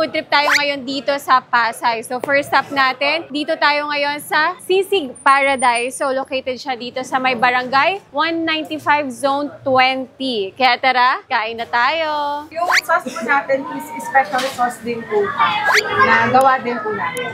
Mag-food trip tayo ngayon dito sa Pasay. So first stop natin, dito tayo ngayon sa Sisig Paradise. So located siya dito sa may barangay 195 Zone 20. Kaya tara, kain na tayo. Yung sauce po natin is special sauce din po. Na gawa din po natin.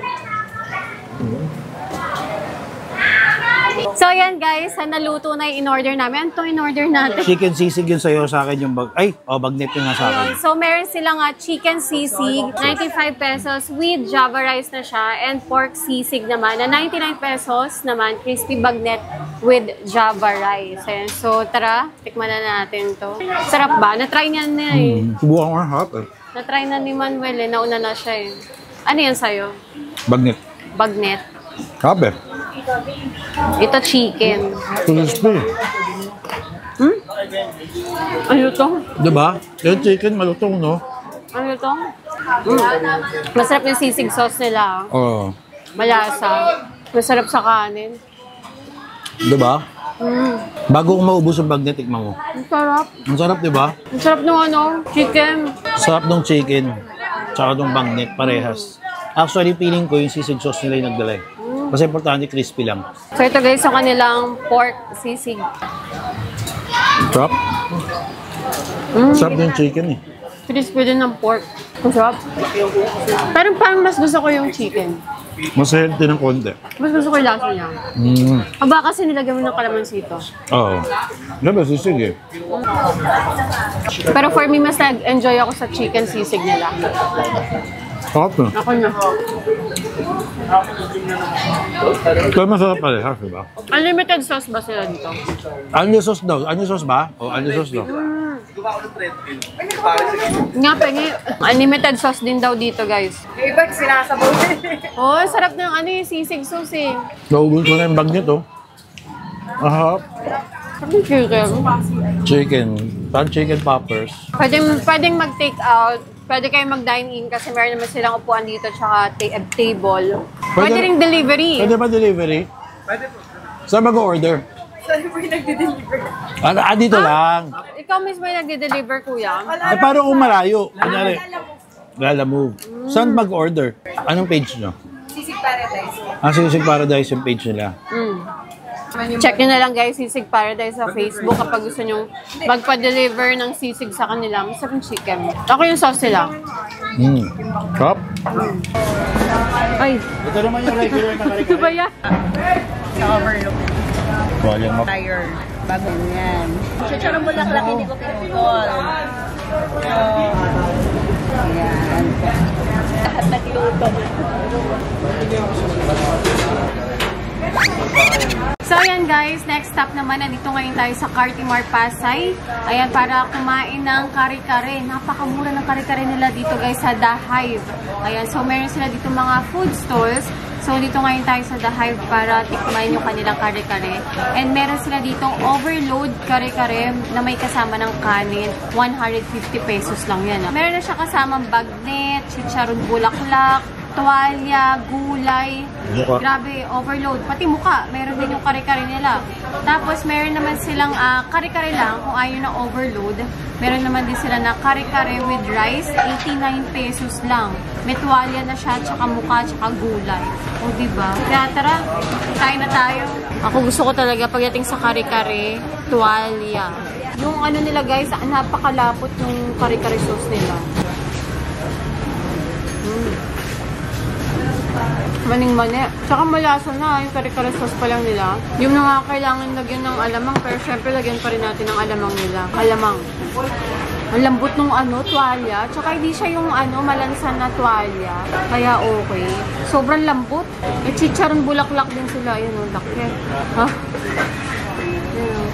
So yan guys, naluto na yung in-order namin. Ano itong in-order natin? Chicken sisig yun sa'yo, sa akin yung bagnet yung nasa akin. So meron silang chicken sisig, 95 pesos with java rice na siya, and pork sisig naman na 99 pesos naman, crispy bagnet with java rice. Ayan. So tara, tikman na natin to. Sarap ba? Na-try niya na eh. Subukan ko na harap eh. Na-try na ni Manuel eh, nauna na siya eh. Ano yan sa'yo? Bagnet. Bagnet. Harap eh. Ito chicken. Crispy. Ano to? Diba? Yung chicken malutong, no? Ano to? Masarap yung sisig sauce nila. Oo. Malasa. Masarap sa kanin. Diba? Bago ko maubos yung bagnet, tikman mo. Ang sarap. Ang sarap, diba? Ang sarap ng chicken. Sarap ng chicken. Tsaka ng bagnet, parehas. Actually, feeling ko yung sisig sauce nila yung nagdala eh. Kasi importante, crispy lang. So ito guys, yung kanilang pork sisig. Sarap. Sarap yung chicken eh. Crispy din ng pork. Ang sarap. Pero parang mas gusto ko yung chicken. Mas healthy ng konti. Mas gusto ko yung lasa niya. Aba kasi nilagyan mo ng kalamansi ito. Oo. Diba, sisig eh. Pero for me, mas nag-enjoy ako sa chicken sisig nila. Sarap na. Ako na. Ito masarap parehas, diba? Unlimited sauce ba sila dito? Onion sauce daw. Onion sauce ba? O onion sauce daw. Nga pengi. Unlimited sauce din daw dito guys. Yung iba, sinasabaw din. Oh, sarap ng yung sisig sauce eh. Naubos ko na yung bagnet oh. Ahap. Sarap yung chicken. Chicken. Pan chicken poppers. Pwedeng mag-take out. Pwede kayong mag-dine-in kasi meron naman silang upuan dito tsaka table. Pwede ring delivery. Pwede ba delivery? Pwede po. Saan mag-order? Saan po yung nagde-deliver? Dito lang. Ikaw mismo yung nagde-deliver, kuya? Eh, paano kung malayo? Kunyari, Lalamove. Saan mag-order? Anong page nyo? Sisig Paradise. Sisig Paradise yung page nila. Check nyo na lang guys, Sisig Paradise sa Facebook kapag gusto nyo magpa-deliver ng sisig sa kanila. Masarap yung chicken. Ako yung sauce nila. Sarap. Ay, Ito naman yung regular na ito ba yan? Overlook. Walang Tire. Bago yan. Chicharong bulaklak, hindi ko pinutol. Ayan. Lahat nagluto. So ayan guys, next stop naman, nandito ngayon tayo sa Cartimar Pasay. Ayan, para kumain ng kare-kare. Napakamura ng kare-kare nila dito guys sa The Hive. Ayan, so meron sila dito mga food stalls. So dito ngayon tayo sa The Hive para tikmain yung kanilang kare-kare. And meron sila ditong overload kare-kare na may kasama ng kanin. 150 pesos lang yan. Meron na siya kasamang bagnet, chicharon bulaklak, tuwalya, gulay. Muka. Grabe, overload. Pati muka, meron din yung kare-kare nila. Tapos, meron naman silang kare-kare lang kung ayaw na overload. Meron naman din sila na kare-kare with rice, 89 pesos lang. May tuwalya na siya, tsaka muka, tsaka gulay. O, diba? Kaya tara, kain na tayo. Ako gusto ko talaga pagdating sa kare-kare, tuwalya. Yung ano nila guys, napakalapot yung kare-kare sauce nila. Maning-mani. Tsaka malasa na yung kare-kare sauce pa lang nila. Yung mga kailangan lagyan ng alamang, pero syempre lagyan pa rin natin ng alamang nila. Alamang. Ang lambot nung tuwalya. Tsaka hindi siya yung malansan na tuwalya. Kaya okay. Sobrang lambot. May chicharon bulaklak din sila. Ayan o, laki. Ha? Ayan.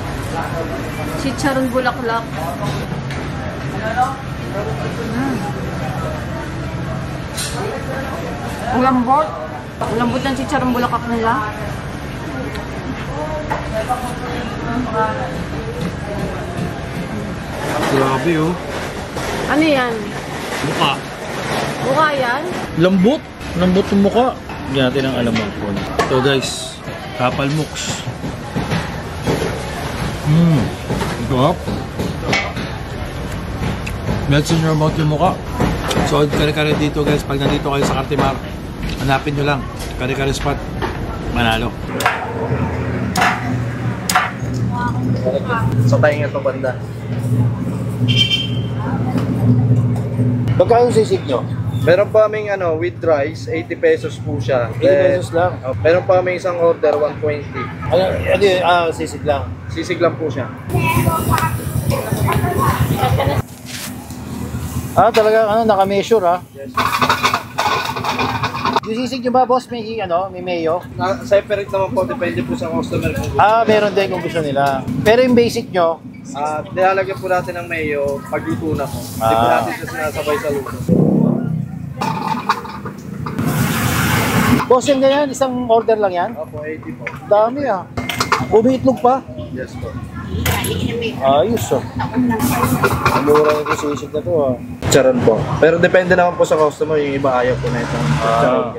Chicharon bulaklak. Ang lambot. Ang lambot ng chicharong bulaklak nila. Grabe oh. Ano yan? Mukha. Mukha yan? Lambot. Lambot yung mukha. Hindi natin ang alam mo. So guys, kapal mooks. Ito up. Melts in your mouth yung mukha. So, kare-kare dito guys. Pag nandito kayo sa Cartimar, hanapin nyo lang. Kare-kare spot. Manalo. So tayo nga ito banda. Magkano sisig nyo? Meron pa kaming with rice, 80 pesos po siya. 80 pesos lang. Meron pa kaming isang order, 120. Sisig lang. Sisig lang po siya. Talaga naka-measure Yes. Yung sisig nyo ba, boss, may mayo? Separate naman po, depende po sa customer po. Meron din kung gusto nila. Pero yung basic nyo, Nilalagyan po natin ng mayo pagluto na po. Hindi po natin siya sinasabay sa luto. boss, yun na yan, isang order lang yan? Opo, 80 po. Dami Umiitlog pa? Yes po. Ayos Mura yung sisig na to Charon po. Pero depende naman po sa customer, yung iba ayaw po na itong charon.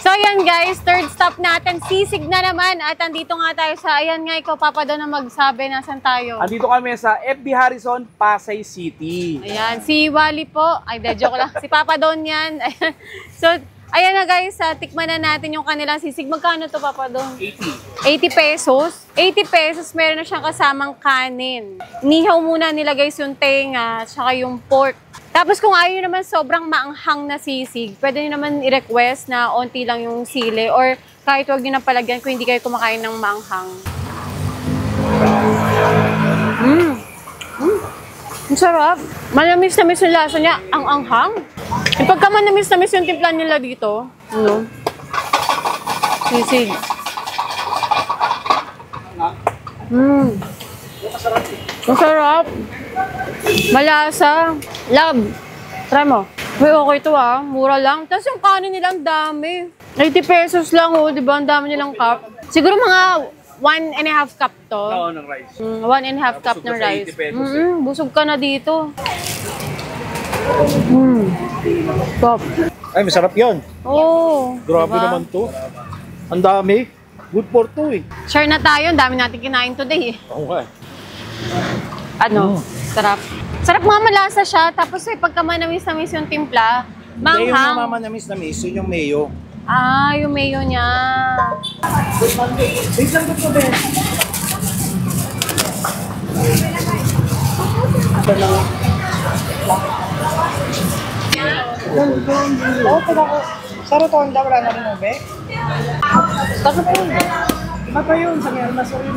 So ayan guys, third stop natin, sisig na naman. At andito nga tayo sa, ayan nga, ikaw Papa Don na magsabi, nasan tayo? Andito kami sa FB Harrison, Pasay City. Ayan, si Wally po, ay joke lang, si Papa Don yan. Ayan. So, ayan na guys, tikman na natin yung kanilang sisig. Magkano to Papa Don? 80. 80 pesos. 80 pesos, meron na siyang kasamang kanin. Nihaw muna nila guys yung tenga, saka yung pork. Tapos kung ayaw nyo naman sobrang maanghang na sisig, pwede nyo naman i-request na onti lang yung sili or kahit huwag nyo na palagyan kung hindi kayo kumakain ng maanghang. Ang sarap. Manamis-namis yung lasa niya. Ang anghang. Yung pagka manamis-namis yung timpla nila dito, sisig. Ang sarap. Malasa. Love. Try mo. Uy, okay to mura lang. Tapos yung kanin nilang dami. 80 pesos lang diba? Ang dami nilang cup. Siguro mga 1.5 cup to. Oo, ng rice. 1.5 cup ng rice. 80 pesos Busog ka na dito. Pop. Ay, masarap yun. Oh. Grabe diba? naman to. Ang dami. Good for two Share na tayo. Ang dami natin kinain today Okay. Sarap. Sarap mga malasa siya. Tapos pagka manamis-namis yung timpla, Yung manghang. namanamis na miso, yung mayo. Yung mayo niya. Saro to, hindi wala na rin ube. Saro pa yun. Iba pa yun, sa meron na saro yun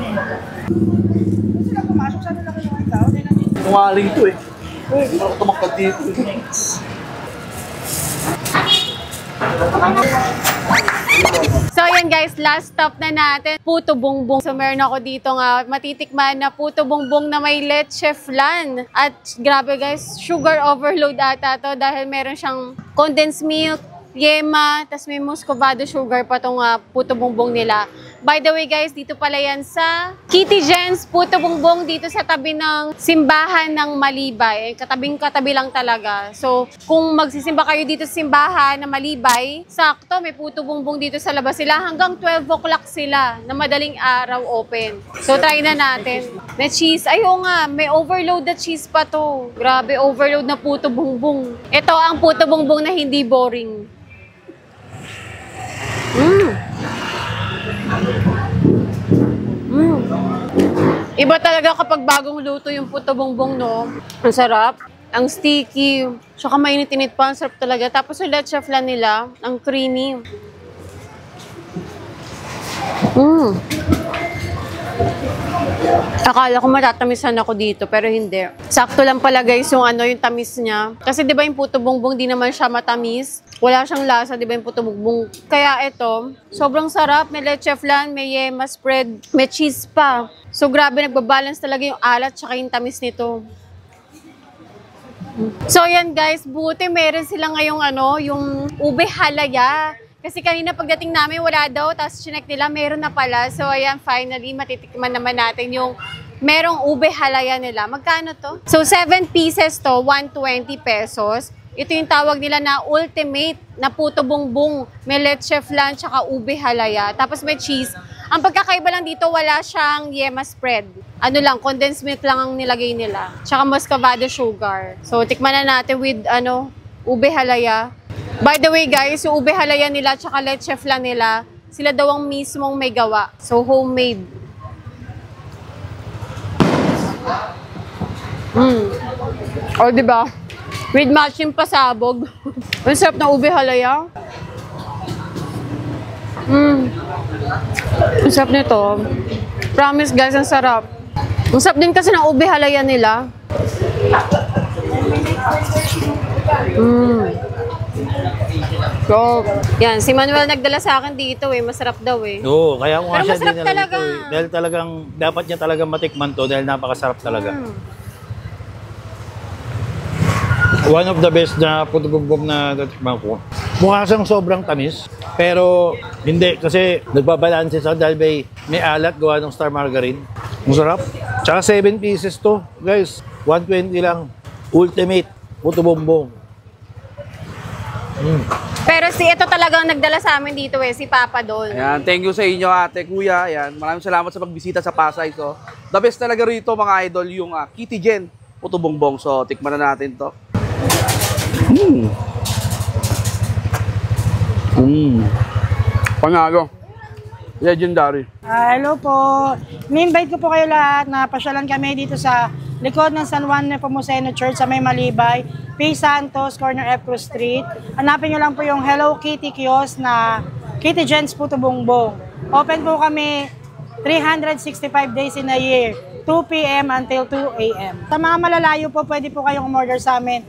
Sila pumasok, sana lang yung mga tao. Tungaling ito Parang tumakad dito So ayan guys, last stop na natin, Puto Bongbong. So meron ako dito nga matitikman na Puto Bongbong na may leche flan. At grabe guys, sugar overload ata to dahil meron siyang condensed milk, yema, tas may muscovado sugar pa tong Puto Bongbong nila. By the way guys, dito pala yan sa Kitty Jen's Puto Bongbong dito sa tabi ng simbahan ng Malibay. Katabing-katabi lang talaga. So, kung magsisimba kayo dito sa simbahan ng Malibay, sakto, may Puto Bongbong dito sa labas sila. Hanggang 12 o'clock sila na madaling araw open. So, try na natin. Na cheese. Ayaw nga, may overload na cheese pa to. Grabe, overload na Puto Bongbong. Ito ang Puto Bongbong na hindi boring. Iba talaga kapag bagong luto yung Puto Bongbong, no? Ang sarap, ang sticky, tsaka mainit-init pa, ang sarap talaga. Tapos yung leche flan nila, ang creamy. Akala ko matatamisan ako dito, pero hindi. Sakto lang pala guys yung yung tamis niya. Kasi di ba yung Puto Bongbong di naman siya matamis. Wala siyang lasa, di ba yung Puto Bongbong. Kaya ito, sobrang sarap. May leche flan, may yema spread, may cheese pa. So grabe, nagbabalance talaga yung alat tsaka yung tamis nito. So yan guys, buti meron sila ngayong yung ube halaya. Kasi kanina pagdating namin wala daw, tapos chinek nila meron na pala. So ayan, finally matitikman naman natin yung merong ube halaya nila. Magkano to? So 7 pieces to, 120 pesos. Ito yung tawag nila na ultimate na Puto Bongbong. May leche flan tsaka ube halaya. Tapos may cheese. Ang pagkakaiba lang dito, wala siyang yema spread. Ano lang, condensed milk lang ang nilagay nila. Tsaka muscovado sugar. So, tikman na natin with, ube halaya. By the way, guys, yung ube halaya nila tsaka leche flan nila, sila daw ang mismong may gawa. So, homemade. O, diba? With matching pasabog. Ang sarap ng ube halaya. Ang sarap nito. Promise guys, ang sarap. Ang sarap din kasi ng ube halaya nila. So, yan. Si Manuel nagdala sa akin dito eh. Masarap daw eh. Oo, kaya ko nga Pero siya masarap dinala talaga. dito eh. Dahil talagang, dapat niya talagang matikman to dahil napakasarap talaga. One of the best na puto bumbong na natikman ko. Mukha siyang sobrang tamis, pero hindi kasi nagbabalanse sa dahil may alat gawa ng star margarine. Masarap. Tsaka 7 pieces to, guys. 120 lang. Ultimate puto bumbong. Pero ito talagang nagdala sa amin dito eh. Si Papa Don. Ayan, thank you sa inyo ate, kuya. Ayan, maraming salamat sa pagbisita sa Pasay. So, the best talaga rito mga idol yung Kitty Jen puto bumbong. So, tikman na natin to. Panalo. Legendary. Hello po. Ni-invite ko po kayo lahat na pasyalan kami dito sa likod ng San Juan Nepomuceno Church sa May Malibay, P. Santos, corner F. Cruz Street. Hanapin nyo lang po yung Hello Kitty kiosk na Kitty Jen's Puto Bongbong. Open po kami 365 days in a year, 2 p.m. until 2 a.m. Sa mga malalayo po, pwede po kayong umorder sa amin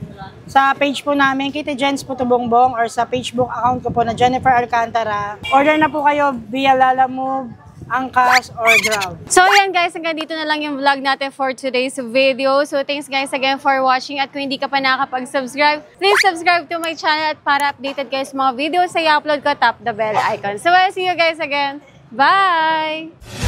sa page po namin, Kitty Jen's Puto Bongbong, or sa Facebook account ko po na Jennifer Alcantara. Order na po kayo via Lalamove, Angkas, or Grab. So yan guys, hanggang dito na lang yung vlog natin for today's video. So thanks guys again for watching, at kung hindi ka pa nakakapag-subscribe, please subscribe to my channel at para updated guys mga videos sa i-upload ko, tap the bell icon. So I'll see you guys again. Bye!